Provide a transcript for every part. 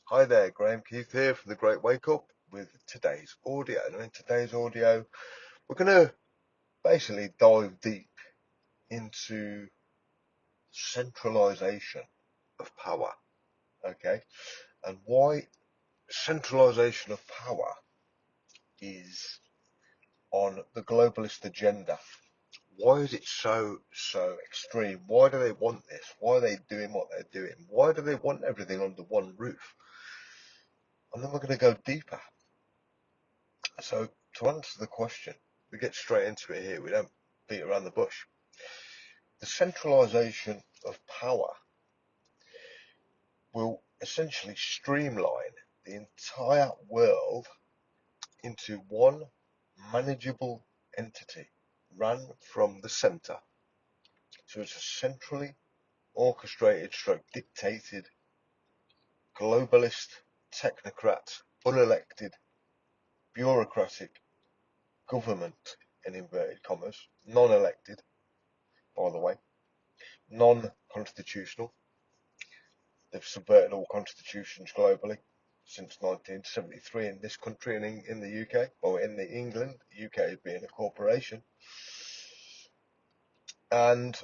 Hi there, Graham Keith here from The Great Wake Up with today's audio. And in today's audio, we're going to basically dive deep into centralization of power, okay? And why centralization of power is on the globalist agenda. Why is it so extreme? Why do they want this? Why are they doing what they're doing? Why do they want everything under one roof? And then we're going to go deeper. So to answer the question, we get straight into it here. We don't beat around the bush. The centralization of power will essentially streamline the entire world into one manageable entity run from the center. So it's a centrally orchestrated stroke dictated globalist technocrat unelected bureaucratic government in inverted commas, non-elected by the way, non-constitutional. They've subverted all constitutions globally since 1973 in this country and in the UK, or in the England, the UK being a corporation. And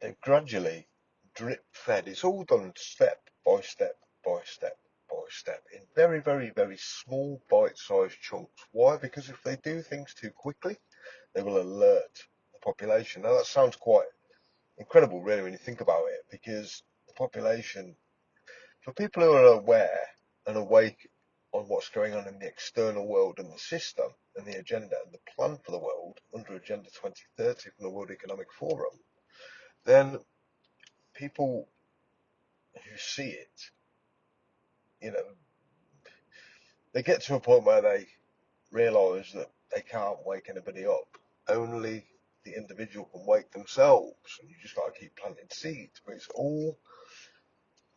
they've gradually drip fed. It's all done step by step by step by step in very small bite-sized chunks. Why? Because if they do things too quickly, they will alert the population. Now that sounds quite incredible really when you think about it, because the population, for people who are aware and awake on what's going on in the external world and the system and the agenda and the plan for the world under Agenda 2030 from the World Economic Forum, then people who see it, you know, they get to a point where they realise that they can't wake anybody up. Only the individual can wake themselves, and you just got to keep planting seeds. But it's all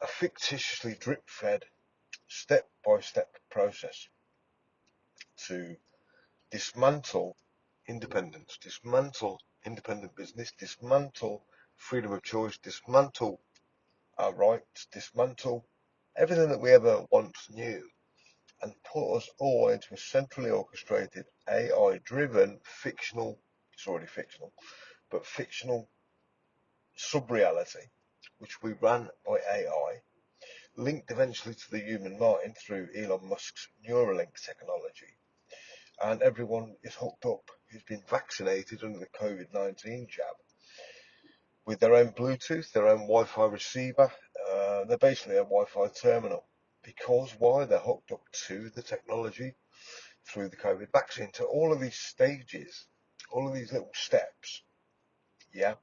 a fictitiously drip-fed, step-by-step process to dismantle independence, dismantle independent business, dismantle freedom of choice, dismantle our rights, dismantle everything that we ever once knew, and put us all into a centrally orchestrated, AI-driven, fictional, it's already fictional, but fictional sub-reality, which we ran by AI, linked eventually to the human mind through Elon Musk's Neuralink technology. And everyone is hooked up who's been vaccinated under the COVID-19 jab with their own Bluetooth, their own Wi-Fi receiver. They're basically a Wi-Fi terminal. Because why? They're hooked up to the technology through the COVID vaccine. So all of these stages, all of these little steps, yeah,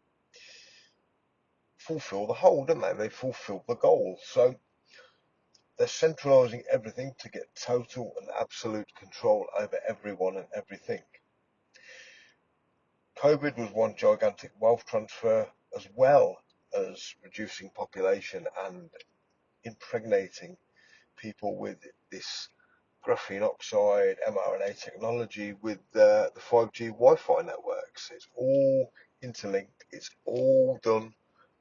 fulfill the whole, don't they? They fulfill the goal. So they're centralizing everything to get total and absolute control over everyone and everything. COVID was one gigantic wealth transfer, as well as reducing population and impregnating people with this graphene oxide mRNA technology with the 5G Wi-Fi networks. It's all interlinked. It's all done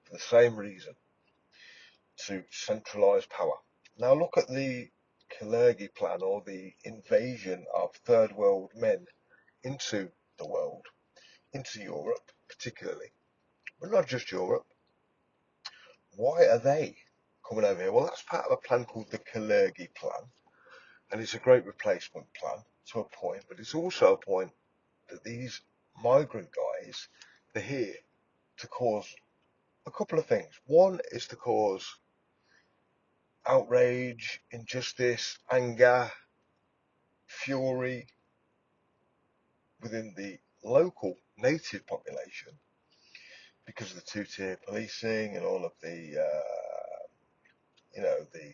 for the same reason, to centralize power. Now look at the Kalergi plan, or the invasion of third world men into the world, into Europe particularly, but not just Europe. Why are they coming over here? Well, that's part of a plan called the Kalergi plan, and it's a great replacement plan to a point, but it's also a point that these migrant guys, they're here to cause a couple of things. One is to cause outrage, injustice, anger, fury within the local native population because of the two-tier policing and all of the, the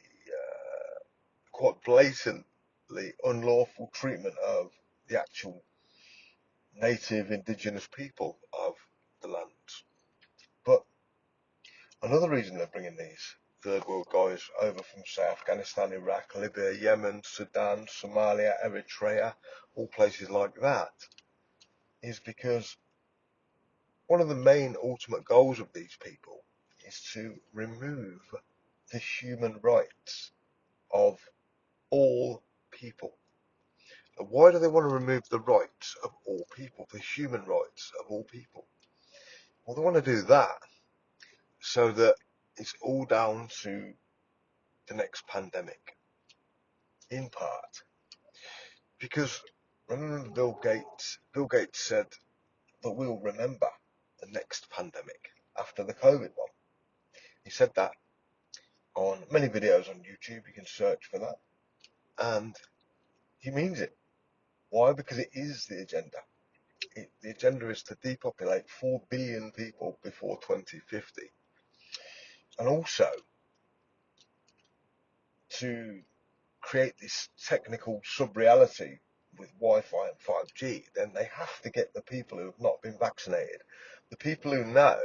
quite blatantly unlawful treatment of the actual native indigenous people of the lands. But another reason they're bringing these third world guys over from, say, Afghanistan, Iraq, Libya, Yemen, Sudan, Somalia, Eritrea, all places like that, is because one of the main ultimate goals of these people is to remove the human rights of all people. And why do they want to remove the rights of all people, the human rights of all people? Well, they want to do that so that it's all down to the next pandemic, in part. Because remember Bill Gates said that we'll remember the next pandemic after the COVID one. He said that on many videos on YouTube. You can search for that. And he means it. Why? Because it is the agenda. The agenda is to depopulate 4 billion people before 2050. And also to create this technical sub-reality with Wi-Fi and 5G, then they have to get the people who have not been vaccinated. The people who know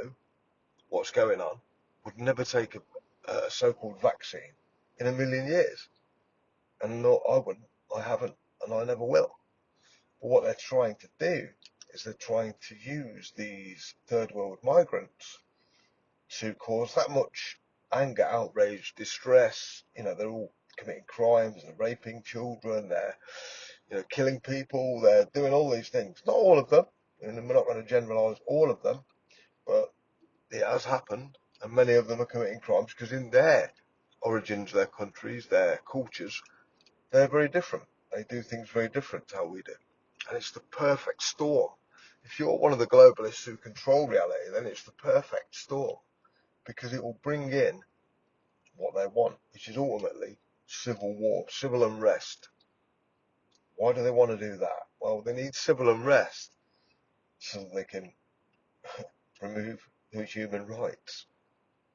what's going on would never take a so-called vaccine in a million years. And no, I wouldn't, I haven't, and I never will. But what they're trying to do is they're trying to use these third world migrants to cause that much anger, outrage, distress. They're all committing crimes, they're raping children, they're killing people, they're doing all these things. Not all of them, and we're not going to generalise all of them, but it has happened, and many of them are committing crimes because in their origins, their countries, their cultures, they're very different. They do things very different to how we do. And it's the perfect storm. If you're one of the globalists who control reality, then it's the perfect storm because it will bring in what they want, which is ultimately civil war, civil unrest. Why do they want to do that? Well, they need civil unrest so that they can remove human rights.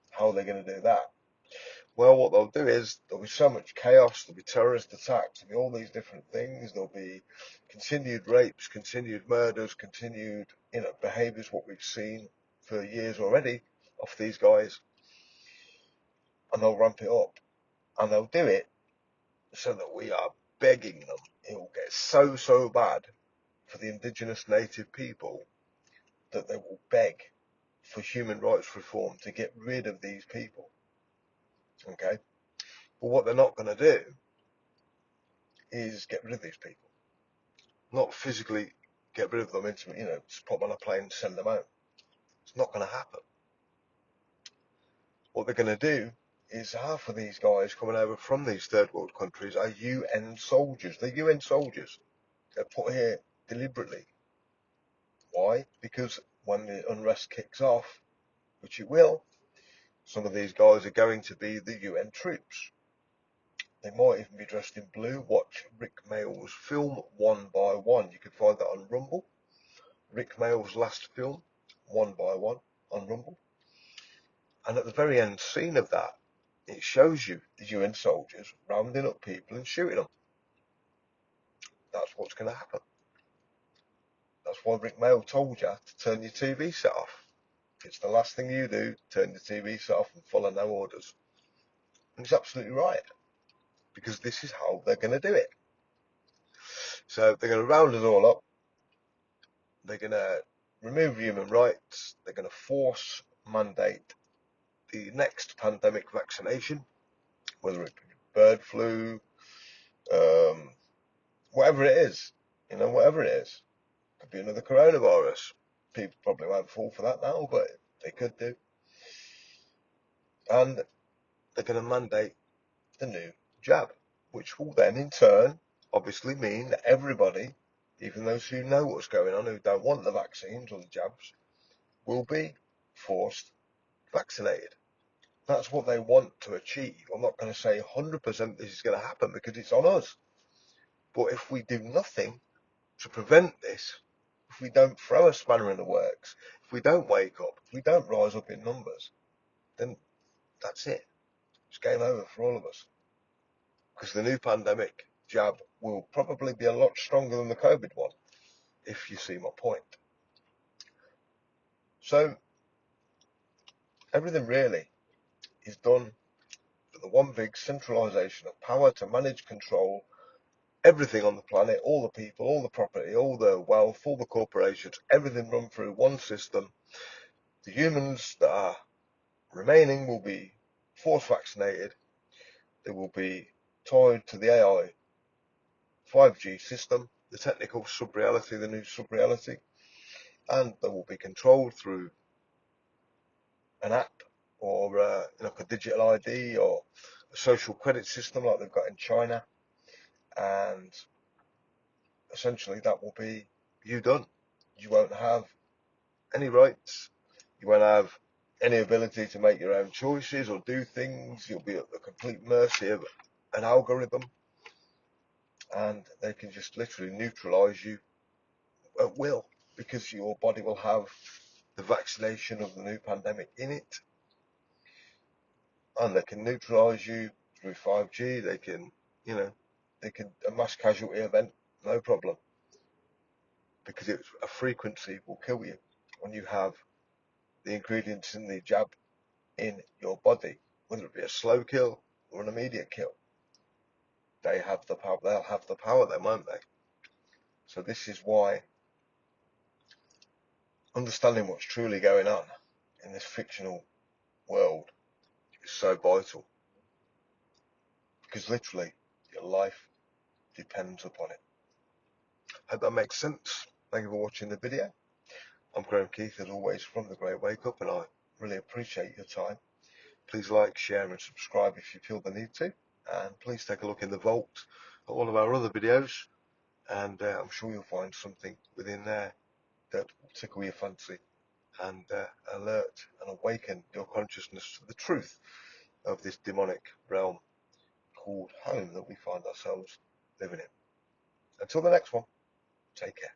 How are they going to do that? Well, what they'll do is there'll be so much chaos, there'll be terrorist attacks, there'll be all these different things, there'll be continued rapes, continued murders, continued, behaviours, what we've seen for years already of these guys, and they'll ramp it up. And they'll do it so that we are begging them. It will get so bad for the indigenous native people that they will beg for human rights reform to get rid of these people. Okay? But what they're not going to do is get rid of these people. Not physically get rid of them, just put them on a plane and send them out. It's not going to happen. What they're going to do is half of these guys coming over from these third world countries are UN soldiers. They're UN soldiers. They're put here deliberately. Why? Because when the unrest kicks off, which it will, some of these guys are going to be the UN troops. They might even be dressed in blue. Watch Rick Mayall's film One by One. You can find that on Rumble. Rick Mayall's last film, One by One, on Rumble. And at the very end scene of that, it shows you the UN soldiers rounding up people and shooting them. That's what's going to happen. That's why Rick Mayall told you to turn your TV set off. It's the last thing you do, turn your TV set off and follow no orders. And he's absolutely right, because this is how they're going to do it. So they're going to round us all up. They're going to remove human rights. They're going to force mandate the next pandemic vaccination, whether it be bird flu, whatever it is, whatever it is. Could be another coronavirus. People probably won't fall for that now, but they could do. And they're going to mandate the new jab, which will then in turn obviously mean that everybody, even those who know what's going on, who don't want the vaccines or the jabs, will be forced vaccinated. That's what they want to achieve. I'm not going to say 100% this is going to happen because it's on us. But if we do nothing to prevent this, if we don't throw a spanner in the works, if we don't wake up, if we don't rise up in numbers, then that's it. It's game over for all of us. Because the new pandemic jab will probably be a lot stronger than the COVID one, if you see my point. So everything really is done for the one big centralization of power to manage, control everything on the planet, all the people, all the property, all the wealth, all the corporations, everything run through one system. The humans that are remaining will be force vaccinated. They will be tied to the AI 5G system, the technical sub-reality, the new sub-reality, and they will be controlled through an app or like a digital ID or a social credit system like they've got in China, and essentially that will be you done. You won't have any rights. You won't have any ability to make your own choices or do things. You'll be at the complete mercy of an algorithm, and they can just literally neutralize you at will because your body will have the vaccination of the new pandemic in it, and they can neutralize you through 5G. They can, a mass casualty event, no problem, because it's a frequency will kill you when you have the ingredients in the jab in your body, whether it be a slow kill or an immediate kill. They have the power. They'll have the power then, won't they? So this is why understanding what's truly going on in this fictional world is so vital, because literally your life depends upon it. Hope that makes sense. Thank you for watching the video. I'm Graham Keith, as always, from The Great Wake Up, and I really appreciate your time. Please like, share and subscribe if you feel the need to, and please take a look in the vault at all of our other videos, and I'm sure you'll find something within there that will tickle your fancy and alert and awaken your consciousness to the truth of this demonic realm called home that we find ourselves living in. Until the next one, take care.